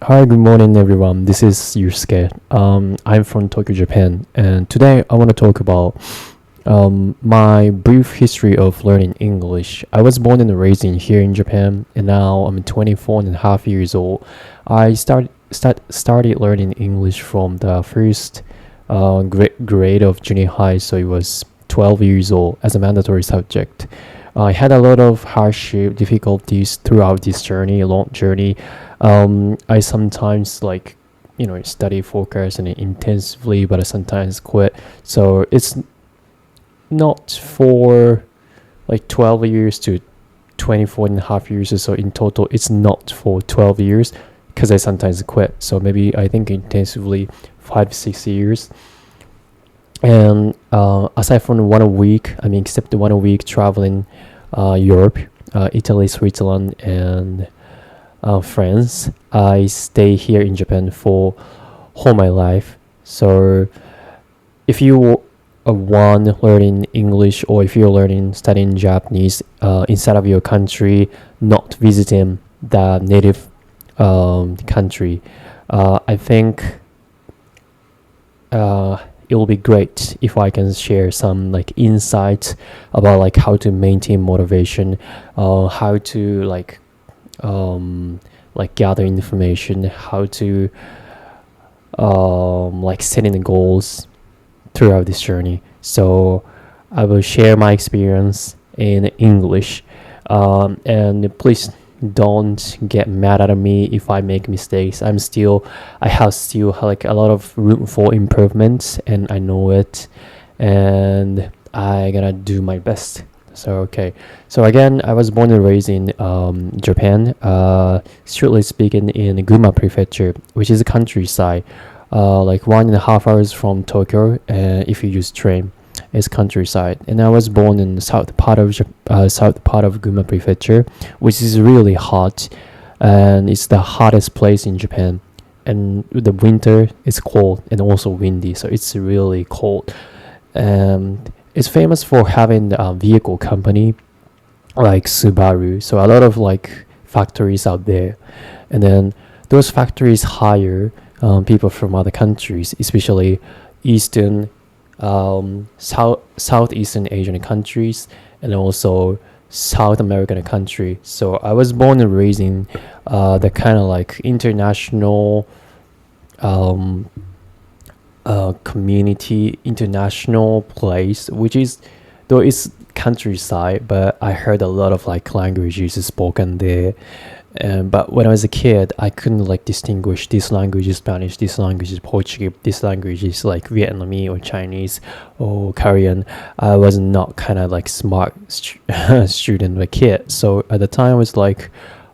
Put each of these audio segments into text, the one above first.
Hi, good morning, everyone. This is Yusuke. I'm from Tokyo, Japan, and today I want to talk about my brief history of learning English. I was born and raised in here in Japan, and now I'm 24 and a half years old. I started learning English from the first grade of junior high, so it was 12 years old as a mandatory subject. I had a lot of hardship, difficulties throughout this journey, a long journey. I sometimes study focus and intensively, but I sometimes quit. So it's not for like 12 years to 24 and a half years or so in total. It's not for 12 years because I sometimes quit. So maybe I think intensively 5 6 years. And aside from 1 week, I mean, except the 1 week traveling Europe, Italy, Switzerland, and France, I stay here in Japan for whole my life. So if you want learning English or if you're learning studying Japanese inside of your country, not visiting the native country, I think it will be great if I can share some like insights about like how to maintain motivation, how to gather information, how to setting the goals throughout this journey. So I will share my experience in English, and please don't get mad at me if I make mistakes. I have still like a lot of room for improvements, and I know it, and I gotta do my best. So okay, so again, I was born and raised in Japan, strictly speaking in Gunma Prefecture, which is a countryside, like 1.5 hours from Tokyo. If you use train, it's countryside. And I was born in the south part of Gunma Prefecture, which is really hot, and it's the hottest place in Japan. And the winter is cold and also windy, so it's really cold. And it's famous for having a vehicle company like Subaru. So a lot of like factories out there, and then those factories hire people from other countries, especially Eastern, Southeastern Asian countries, and also South American country. So I was born and raised in the kind of like international um, community, international place, which is though it's countryside, but I heard a lot of like languages spoken there. But when I was a kid, I couldn't like distinguish this language is Spanish, this language is Portuguese, this language is like Vietnamese or Chinese or Korean. I was not kind of like smart student or kid. So at the time, I was like,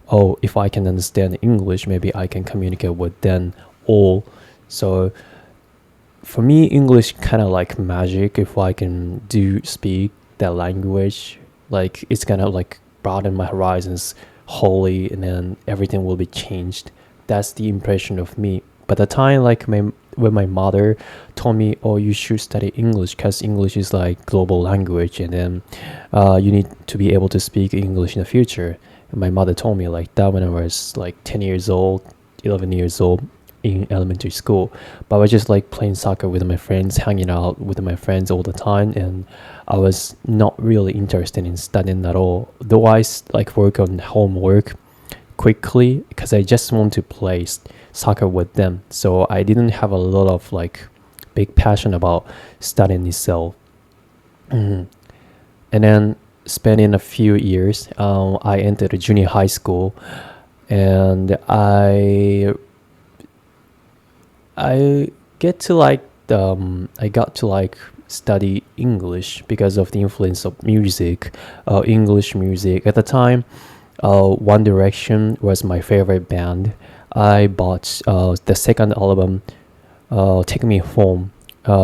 oh, if I can understand English, maybe I can communicate with them all. So for me, English kind of like magic. If I can do speak that language, like it's gonna like broaden my horizons wholly, and then everything will be changed. That's the impression of me. But the time, like when my mother told me, "Oh, you should study English because English is like global language, and then you need to be able to speak English in the future." And my mother told me like that when I was like 10 years old, 11 years old in elementary school. But I was just like playing soccer with my friends, hanging out with my friends all the time, and I was not really interested in studying at all. Though like work on homework quickly because I just want to play soccer with them. So I didn't have a lot of like big passion about studying itself. Mhm. And then spending a few years, I entered a junior high school, and I get to like I got to like study English because of the influence of music, English music. At the time, One Direction was my favorite band. I bought the second album, Take Me Home,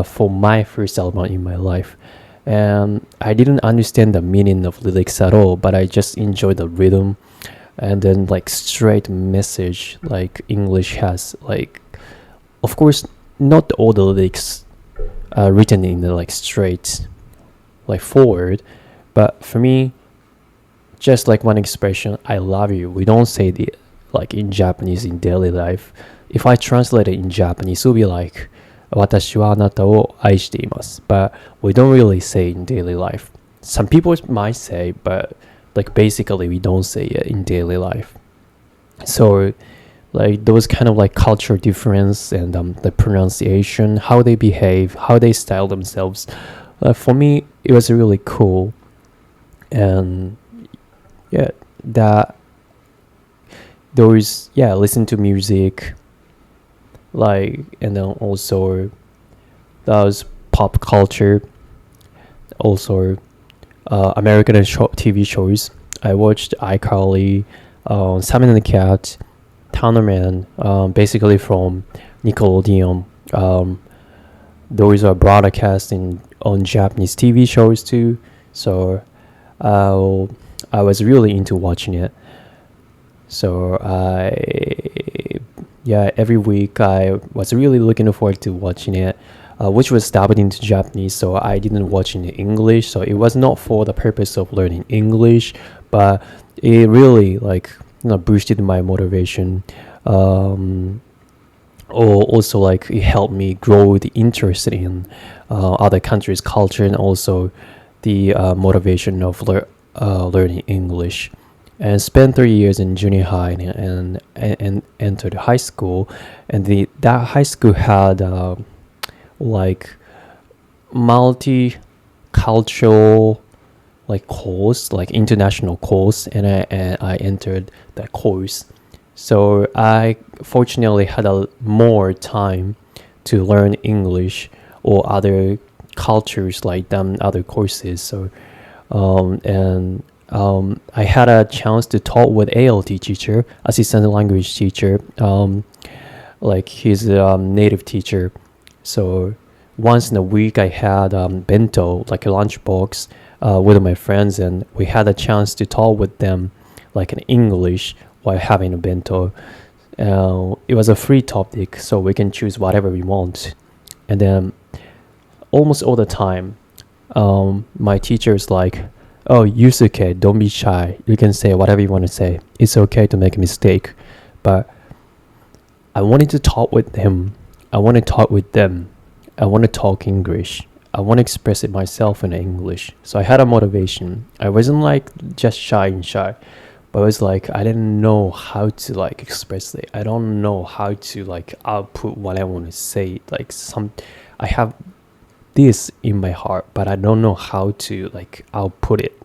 for my first album in my life. And I didn't understand the meaning of lyrics at all, but I just enjoyed the rhythm, and then like straight message like English has. Like, of course, not all the lyrics written in the like straight like forward, but for me, just like one expression, I love you, we don't say the like in Japanese in daily life. If I translate it in Japanese, it will be like 私はあなたを愛しています. But we don't really say it in daily life. Some people might say, but like basically we don't say it in daily life. So like those kind of like culture difference and the pronunciation, how they behave, how they style themselves. For me, it was really cool. And yeah, that those listen to music, like, and then also those pop culture, also American TV shows. I watched iCarly, Simon and the Cat, Thunderman, basically from Nickelodeon. Those are broadcasting on Japanese TV shows too. So I was really into watching it. So every week I was really looking forward to watching it, which was dubbed into Japanese. So I didn't watch in English. So it was not for the purpose of learning English, but it really boosted my motivation. Or also like it helped me grow the interest in other countries' culture, and also the motivation of learning English. And spent 3 years in junior high and entered high school, and that high school had like multicultural course, like international course, and I entered that course. So I fortunately had more time to learn English or other cultures like them, other courses. So I had a chance to talk with ALT teacher, assistant language teacher, like he's a native teacher. So once in a week I had bento, like a lunchbox, with my friends, and we had a chance to talk with them like in English while having a bento. It was a free topic, so we can choose whatever we want. And then almost all the time, my teacher is like, "Oh, Yusuke, don't be shy. You can say whatever you want to say. It's okay to make a mistake." But I wanted to talk with him. I want to talk with them. I want to talk English. I want to express it myself in English. So I had a motivation. I wasn't like just shy, but it was like I didn't know how to express it. I don't know how to output what I want to say. I have this in my heart, but I don't know how to output it.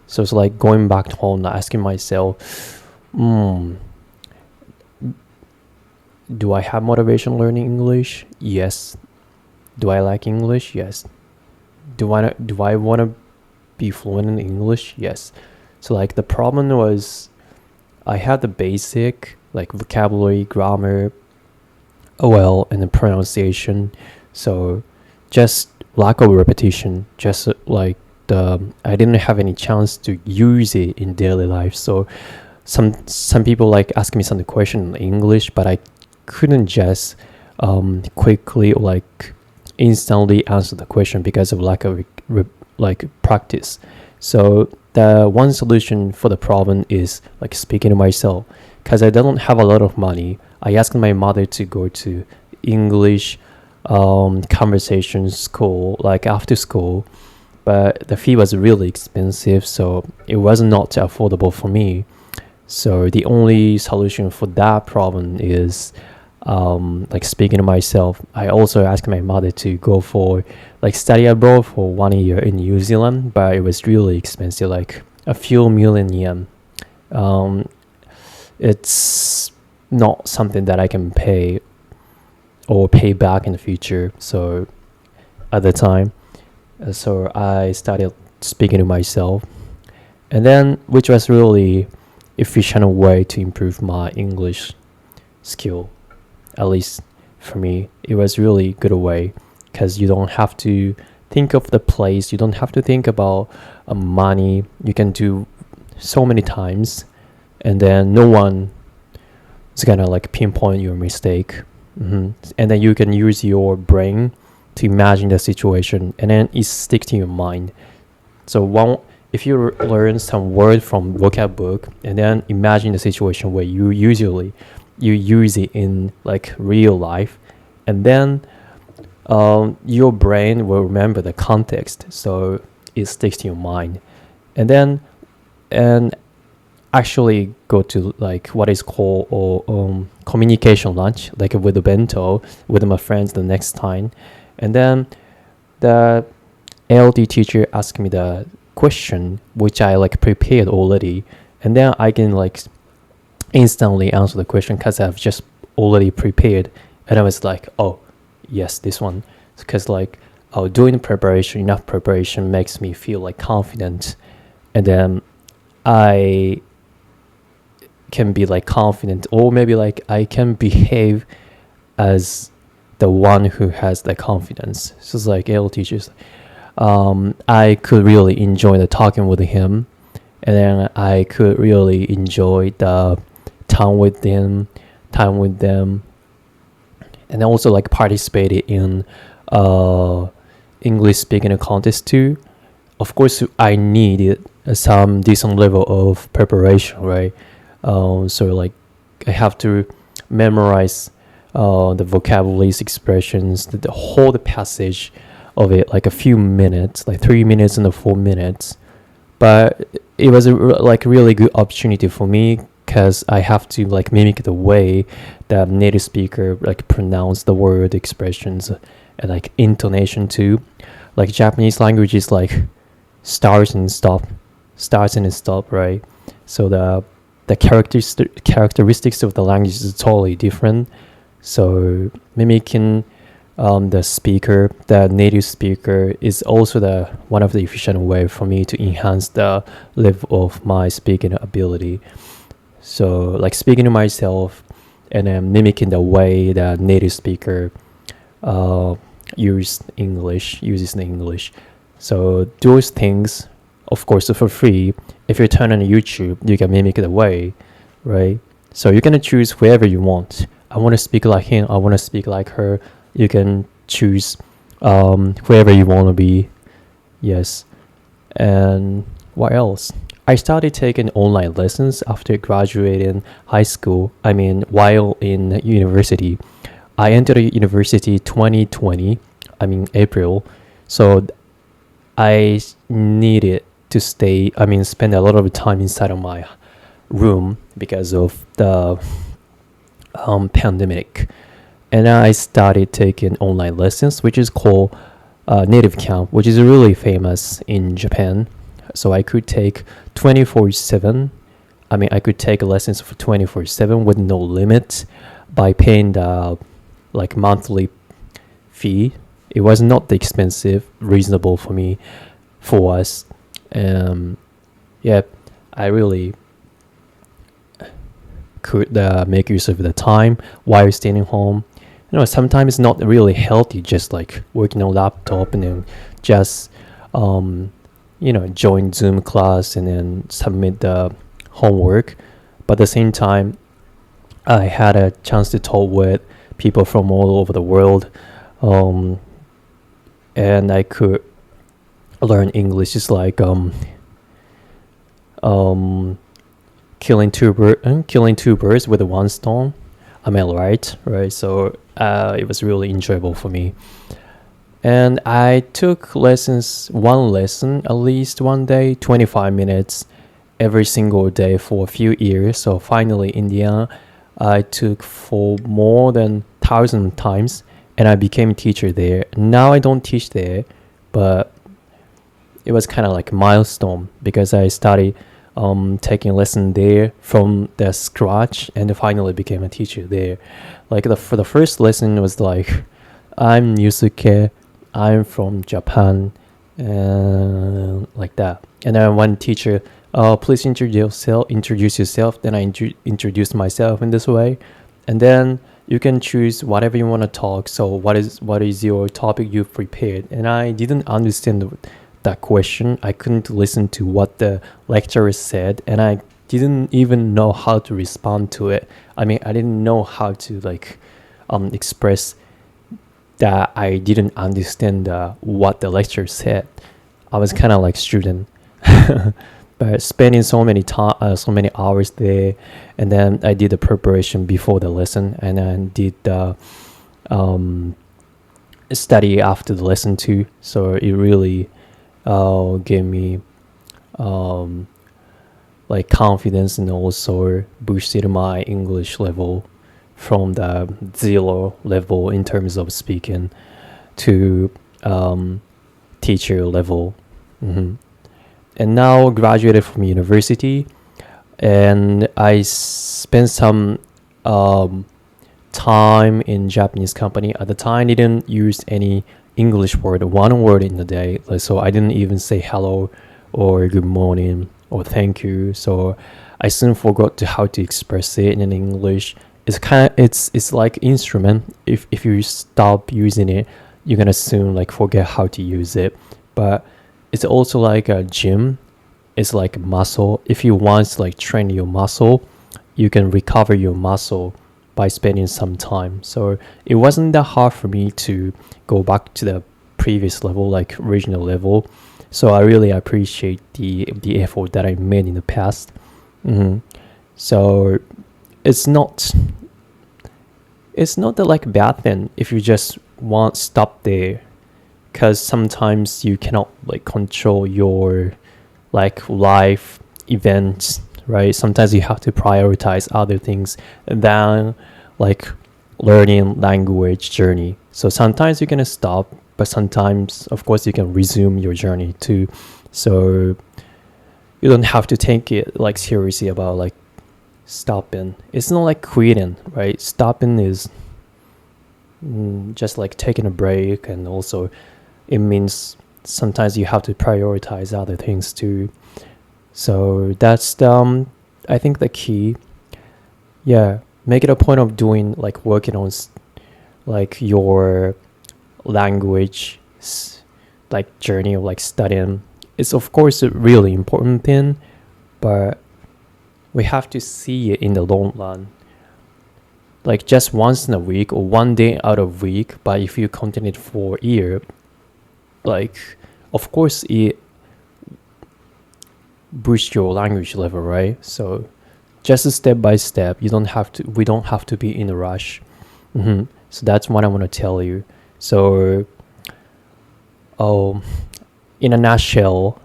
So it's like going back to home, asking myself, do I have motivation learning English? Yes. Do I like English? Yes. Do I want to be fluent in English? Yes. So the problem was I had the basic vocabulary, grammar, OL, and the pronunciation. So just lack of repetition, just I didn't have any chance to use it in daily life. So some people ask me some question in English, but I couldn't just quickly instantly answer the question because of lack of practice. So the one solution for the problem is speaking to myself, because I don't have a lot of money. I asked my mother to go to English conversation school, after school, but the fee was really expensive, so it was not affordable for me. So the only solution for that problem is speaking to myself. I also asked my mother to go for study abroad for 1 year in New Zealand, but it was really expensive, a few million yen. It's not something that I can pay or pay back in the future. So at the time, so I started speaking to myself, and then which was really efficient way to improve my English skill. At least for me, it was really good way, because you don't have to think of the place, you don't have to think about money. You can do so many times, and then no one is gonna pinpoint your mistake. And then you can use your brain to imagine the situation, and then it sticks to your mind. So if you learn some word from vocab book and then imagine the situation where you use it in like real life, and then your brain will remember the context, so it sticks to your mind, and then and actually go to like what is called or communication lunch, like with the bento with my friends the next time, and then the ALD teacher asked me the question which I like prepared already, and then I can like instantly answer the question because I've just already prepared, and I was like, oh yes, this one, because like doing preparation, enough preparation makes me feel like confident, and then I can be like confident, or maybe like I can behave as the one who has the confidence. So it's like AL teachers, I could really enjoy the talking with him, and then I could really enjoy the time with them, and also like participated in English speaking contest too. Of course, I needed some decent level of preparation, right? So like I have to memorize the vocabularies, expressions, the whole passage of it, like a few minutes, like 3 minutes and 4 minutes. But it was like really good opportunity for me because I have to like mimic the way that native speaker like pronounce the word expressions and like intonation too. Like Japanese language is like starts and stop, right? So the characteristics of the language is totally different. So mimicking the native speaker is also the one of the efficient way for me to enhance the level of my speaking ability. So like speaking to myself and then mimicking the way the native speaker uses the English. So those things, of course, for free. If you turn on YouTube, you can mimic the way, right? So you're gonna choose whoever you want. I want to speak like him. I want to speak like her. You can choose whoever you want to be. Yes. And what else? I started taking online lessons after graduating high school. I mean, while in university. I entered university 2020. I mean, April. So I needed to spend a lot of time inside of my room because of the pandemic. And I started taking online lessons, which is called Native Camp, which is really famous in Japan. So I could take 24/7. I could take lessons for 24/7 with no limit by paying the like monthly fee. It was not expensive, reasonable for us. Yeah, I really could make use of the time while staying home. Sometimes it's not really healthy just like working on laptop and then just join Zoom class and then submit the homework. But at the same time, I had a chance to talk with people from all over the world, and I could learn English just like killing two birds with one stone. Am I right? So it was really enjoyable for me. And I took one lesson at least one day, 25 minutes every single day for a few years. So finally in the end, I took for more than 1,000 times and I became a teacher there. Now I don't teach there, but it was kind of like a milestone because I started taking lesson there from the scratch and finally became a teacher there. Like for the first lesson was like, I'm Yusuke, I'm from Japan, and like that. And then one teacher, please introduce yourself. Then I introduced myself in this way, and then you can choose whatever you want to talk. So what is your topic you've prepared? And I didn't understand that question. I couldn't listen to what the lecturer said, and I didn't even know how to respond to it. I didn't know how to express that I didn't understand what the lecturer said. I was kind of like student. but spending so many time, so many hours there, and then I did the preparation before the lesson, and then did the um, study after the lesson too. So it really gave me um, like confidence, and also boosted my English level from the 0 level in terms of speaking to teacher level. Mhm. And now graduated from university, and I spent some um, time in Japanese company. At the time, I didn't use any English word, one word in the day. Like, so I didn't even say hello or good morning or thank you. So I soon forgot to how to express it in English. It's like instrument. If you stop using it, you're gonna soon like forget how to use it. But it's also like a gym. It's like a muscle. If you want to like train your muscle, you can recover your muscle by spending some time. So it wasn't that hard for me to go back to the previous level, like original level. So I really appreciate the effort that I made in the past. Hmm. So it's not that like bad thing if you just want stop there, because sometimes you cannot like control your like life events, right? Sometimes you have to prioritize other things than like learning language journey. So sometimes you're gonna stop, but sometimes of course you can resume your journey too. So you don't have to take it like seriously about like stopping. It's not like quitting, right? Stopping is just like taking a break, and also it means sometimes you have to prioritize other things too. So that's I think the key. Yeah, make it a point of doing like working on like your language like journey of like studying. It's of course a really important thing, but we have to see it in the long run. Like just once in a week or one day out of week, but if you continue it for a year, like of course it boosts your language level, right? So just a step by step. We don't have to be in a rush. So that's what I want to tell you. So in a nutshell,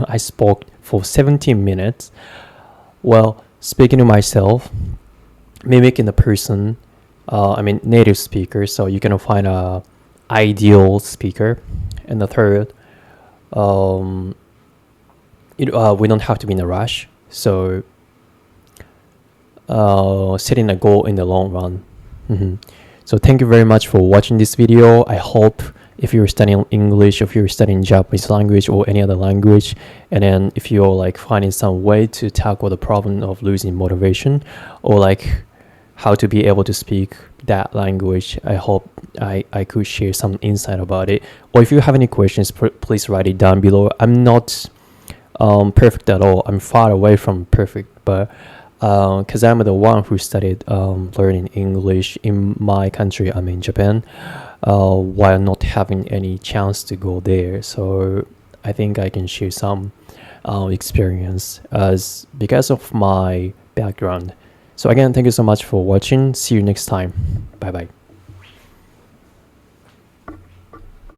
I spoke for 17 minutes. Well, speaking to myself, mimicking the person, native speaker. So you're gonna find a ideal speaker. And the third, we don't have to be in a rush. So setting a goal in the long run. So thank you very much for watching this video. I hope if you're studying English, if you're studying Japanese language or any other language, and then if you're like finding some way to tackle the problem of losing motivation, or like how to be able to speak that language, I hope I could share some insight about it. Or if you have any questions, please write it down below. I'm not perfect at all. I'm far away from perfect, but because I'm the one who studied learning English in my country, I'm in Japan, while not having any chance to go there. So I think I can share some experience as because of my background. So again, thank you so much for watching. See you next time. Bye bye.